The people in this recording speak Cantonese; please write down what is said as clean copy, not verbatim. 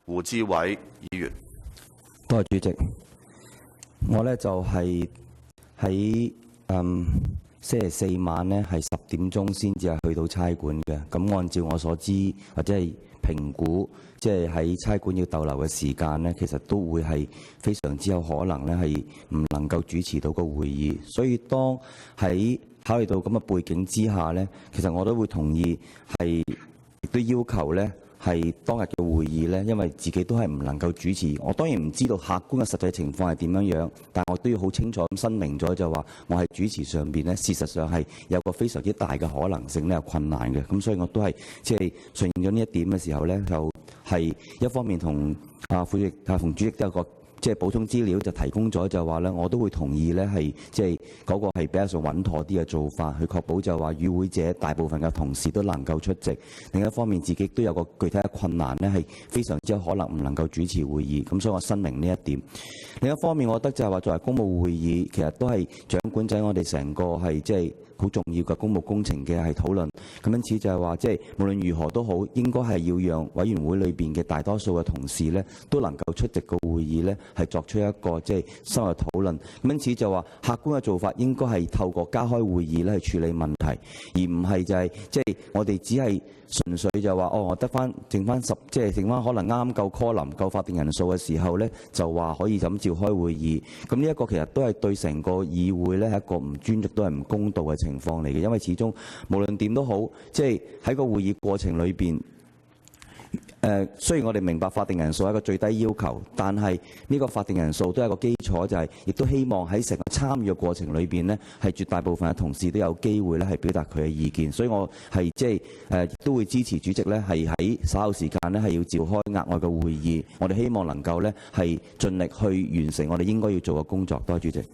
胡志偉議員。多謝主席。我呢就係喺星期四晚呢係10點鐘先至係去到差館嘅。咁按照我所知或者係評估，即係喺差館要逗留嘅時間呢，其實都會係非常之有可能呢係唔能夠主持到個會議。所以當喺考慮到咁嘅背景之下呢，其實我都會同意係亦都要求呢係當日嘅會議呢，因為自己都係唔能夠主持。我當然唔知道客觀嘅實際情況係點樣樣，但我都要好清楚咁申明咗，就話我係主持上邊呢，事實上係有個非常之大嘅可能性呢，有困難嘅。咁所以我都係即係順應咗呢一點嘅時候呢，就係一方面同副主席同主席都有個即係補充資料就提供咗，就話咧，我都會同意咧，係即係嗰個係比較上穩妥啲嘅做法，去確保就話與會者大部分嘅同事都能夠出席。另一方面，自己都有個具體嘅困難咧，係非常之有可能唔能夠主持會議。咁所以我申明呢一點。另一方面，我覺得就係話作為公務會議，其實都係掌管仔我哋成個係即係好重要嘅公務工程嘅係討論。咁因此就係話，即係無論如何都好，應該係要讓委員會裏邊嘅大多數嘅同事咧，都能夠出席個會議咧，係作出一個即係深入討論。咁因此就話，客觀嘅做法應該係透過加開會議咧去處理問題，而唔係就係即係我哋只係純粹就話我得翻剩翻即係剩翻可能啱夠 quorum 夠法定人數嘅時候咧，就話可以咁召開會議。咁呢一個其實都係對成個議會咧係一個唔尊重都係唔公道嘅情況嚟嘅，因為始終無論點都好，即係喺個會議過程裏邊。雖然我哋明白法定人數係一個最低要求，但係呢個法定人數都係一個基礎，就係亦都希望喺成個參與嘅過程裏邊呢，係絕大部分嘅同事都有機會咧係表達佢嘅意見。所以我係即係都會支持主席呢係喺稍後時間呢係要召開額外嘅會議。我哋希望能夠呢係盡力去完成我哋應該要做嘅工作。多謝主席。